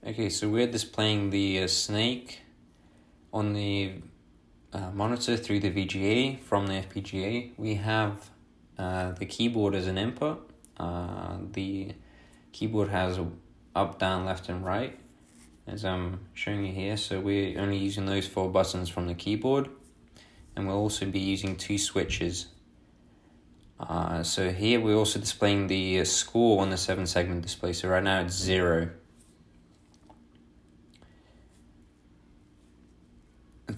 Okay, so we're displaying the snake on the monitor through the VGA from the FPGA. We have the keyboard as an input. The keyboard has up, down, left, and right, as I'm showing you here. So we're only using those 4 buttons from the keyboard, and we'll also be using 2 switches. So here we're also displaying the score on the 7-segment display. So right now it's 0.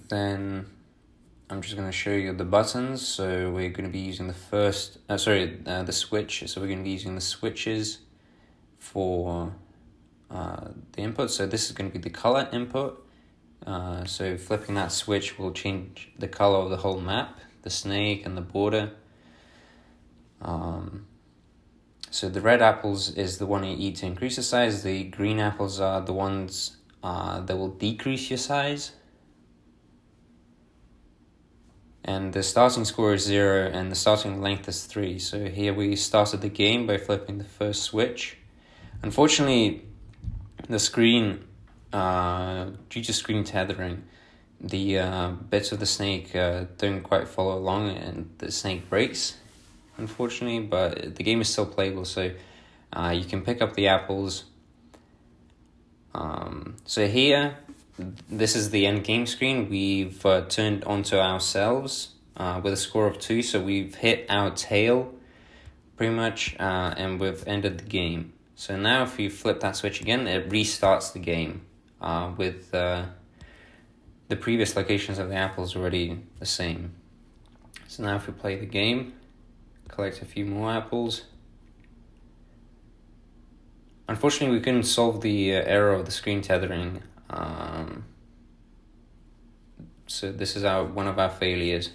Then I'm just going to show you the buttons. So we're going to be using the the switch. So we're going to be using the switches for the input. So this is going to be the color input. So flipping that switch will change the color of the whole map, the snake and the border. So the red apples is the one you eat to increase the size. The green apples are the ones that will decrease your size. And the starting score is 0 and the starting length is 3. So here we started the game by flipping the first switch. Unfortunately, the screen, due to screen tethering, the bits of the snake don't quite follow along and the snake breaks, unfortunately, but the game is still playable, so you can pick up the apples. So here, this is the end game screen. We've turned onto ourselves with a score of 2, so we've hit our tail pretty much, and we've ended the game. So now if you flip that switch again, it restarts the game with the previous locations of the apples already the same. So now if we play the game, collect a few more apples. Unfortunately, we couldn't solve the error of the screen tethering. So this is one of our failures.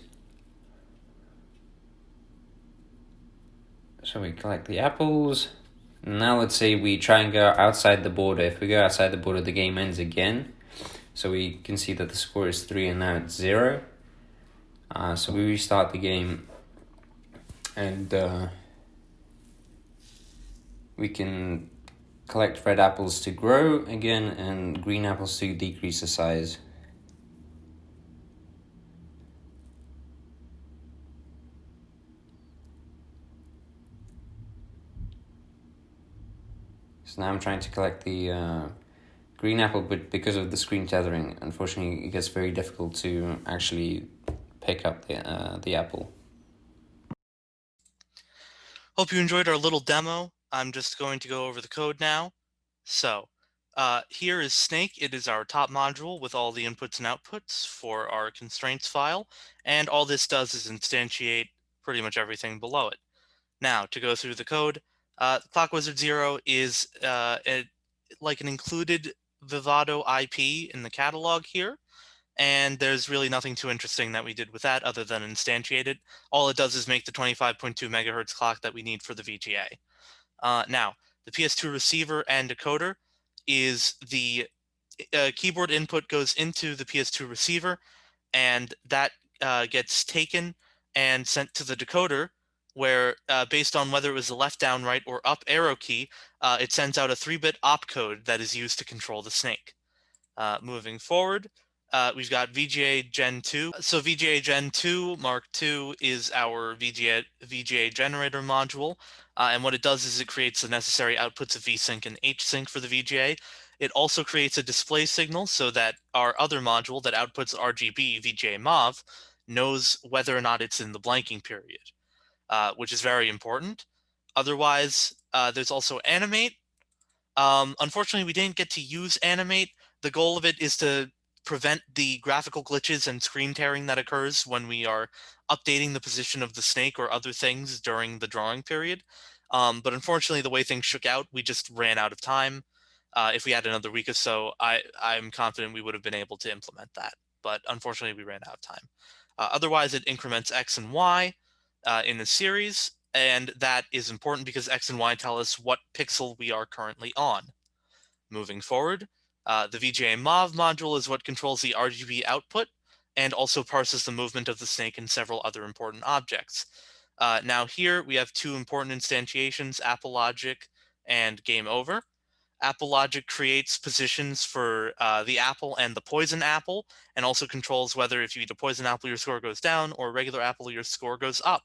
So we collect the apples. Now let's say we try and go outside the border. If we go outside the border, the game ends again. So we can see that the score is 3 and now it's 0. So we restart the game and we can collect red apples to grow again and green apples to decrease the size. So now I'm trying to collect the green apple, but because of the screen tethering, unfortunately, it gets very difficult to actually pick up the apple. Hope you enjoyed our little demo. I'm just going to go over the code now. So here is Snake. It is our top module with all the inputs and outputs for our constraints file. And all this does is instantiate pretty much everything below it. Now, to go through the code, Clock Wizard 0 is like an included Vivado IP in the catalog here. And there's really nothing too interesting that we did with that other than instantiate it. All it does is make the 25.2 megahertz clock that we need for the VGA. Now, the PS2 receiver and decoder is the keyboard input goes into the PS2 receiver, and that gets taken and sent to the decoder, where based on whether it was the left, down, right, or up arrow key, it sends out a 3-bit opcode that is used to control the snake. Moving forward, we've got Vga Gen2. So Vga Gen2 Mark II is our VGA generator module. And what it does is it creates the necessary outputs of VSync and HSync for the VGA. It also creates a display signal so that our other module that outputs RGB, VGA MOV, knows whether or not it's in the blanking period, which is very important. Otherwise, there's also animate. Unfortunately, we didn't get to use animate. The goal of it is to prevent the graphical glitches and screen tearing that occurs when we are updating the position of the snake or other things during the drawing period. But unfortunately, the way things shook out, we just ran out of time. If we had another week or so, I'm confident we would have been able to implement that. But unfortunately, we ran out of time. Otherwise, it increments X and Y in the series, and that is important because X and Y tell us what pixel we are currently on. Moving forward, the VGA MOV module is what controls the RGB output and also parses the movement of the snake and several other important objects. Now here we have 2 important instantiations, Apple Logic and Game Over. Apple Logic creates positions for the apple and the poison apple, and also controls whether if you eat a poison apple, your score goes down, or a regular apple, your score goes up.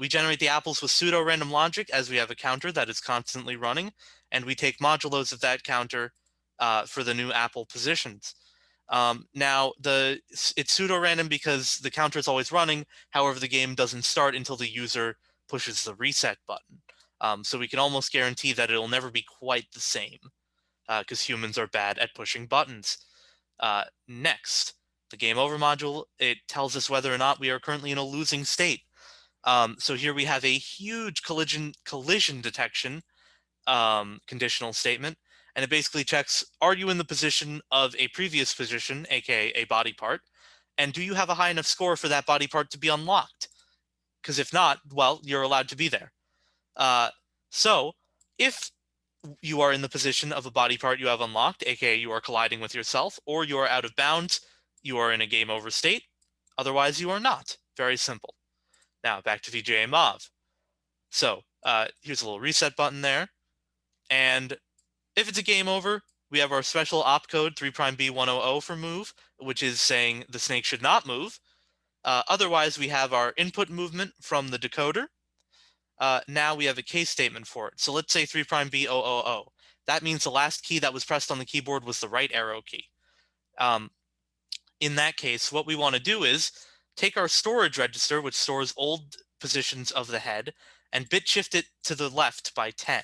We generate the apples with pseudo-random logic as we have a counter that is constantly running, and we take modulos of that counter for the new apple positions. Now, it's pseudo-random because the counter is always running. However, the game doesn't start until the user pushes the reset button. So we can almost guarantee that it'll never be quite the same because humans are bad at pushing buttons. Next, the game over module, it tells us whether or not we are currently in a losing state. So here we have a huge collision detection conditional statement, and it basically checks, are you in the position of a previous position, aka a body part, and do you have a high enough score for that body part to be unlocked? Because if not, well, you're allowed to be there. So if you are in the position of a body part you have unlocked, aka you are colliding with yourself, or you are out of bounds, you are in a game over state. Otherwise, you are not. Very simple. Now, back to VGA Mauve. So here's a little reset button there. And if it's a game over, we have our special opcode 3'B100 for move, which is saying the snake should not move. Otherwise, we have our input movement from the decoder. Now we have a case statement for it. So let's say 3'B000. That means the last key that was pressed on the keyboard was the right arrow key. In that case, what we want to do is take our storage register, which stores old positions of the head, and bit shift it to the left by 10.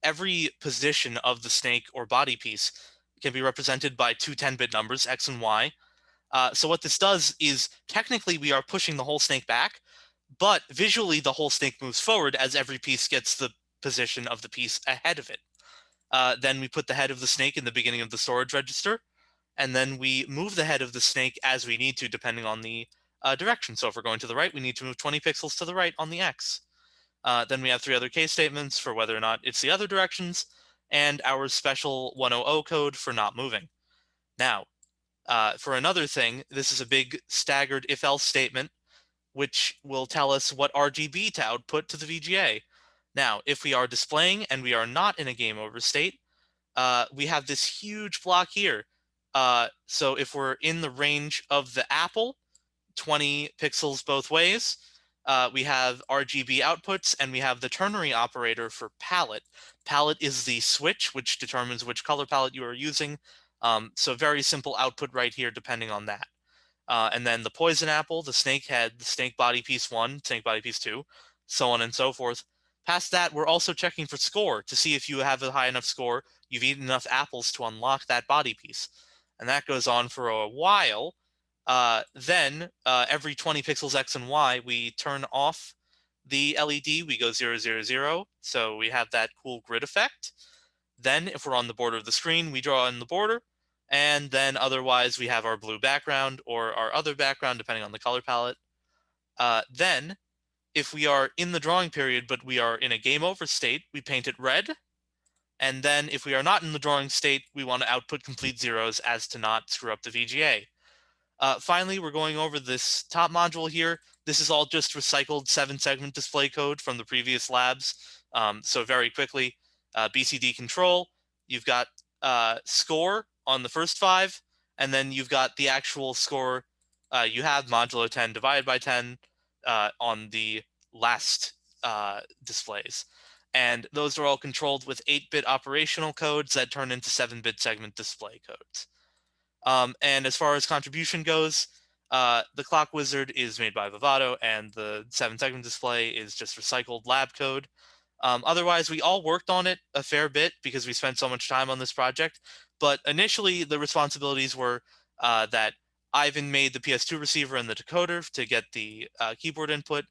Every position of the snake or body piece can be represented by two 10-bit numbers, X and Y. So what this does is technically we are pushing the whole snake back, but visually the whole snake moves forward as every piece gets the position of the piece ahead of it. Then we put the head of the snake in the beginning of the storage register, and then we move the head of the snake as we need to, depending on the direction. So if we're going to the right, we need to move 20 pixels to the right on the X. Then we have three other case statements for whether or not it's the other directions, and our special 100 code for not moving. Now, for another thing, this is a big staggered if-else statement, which will tell us what RGB to output to the VGA. Now, if we are displaying and we are not in a game over state, we have this huge block here. So if we're in the range of the apple, 20 pixels both ways, we have RGB outputs, and we have the ternary operator for palette. Palette is the switch, which determines which color palette you are using. So very simple output right here, depending on that. And then the poison apple, the snake head, the snake body piece 1, snake body piece 2, so on and so forth. Past that, we're also checking for score to see if you have a high enough score, you've eaten enough apples to unlock that body piece. And that goes on for a while. Then every 20 pixels X and Y, we turn off the LED, we go 0, 0, 0. So we have that cool grid effect. Then if we're on the border of the screen, we draw in the border. And then otherwise, we have our blue background or our other background, depending on the color palette. Then, if we are in the drawing period, but we are in a game over state, we paint it red. And then if we are not in the drawing state, we want to output complete zeros as to not screw up the VGA. Finally, we're going over this top module here. This is all just recycled 7-segment display code from the previous labs. So very quickly, BCD control, you've got score on the first 5, and then you've got the actual score you have modulo 10 divided by 10 on the last displays. And those are all controlled with 8-bit operational codes that turn into 7-bit segment display codes. And as far as contribution goes, the clock wizard is made by Vivado, and the 7-segment display is just recycled lab code. Otherwise, we all worked on it a fair bit because we spent so much time on this project. But initially, the responsibilities were that Ivan made the PS2 receiver and the decoder to get the keyboard input.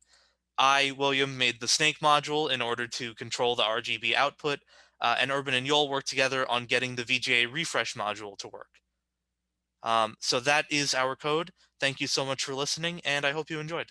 William, made the snake module in order to control the RGB output. And Urban and Yol worked together on getting the VGA refresh module to work. So that is our code. Thank you so much for listening, and I hope you enjoyed.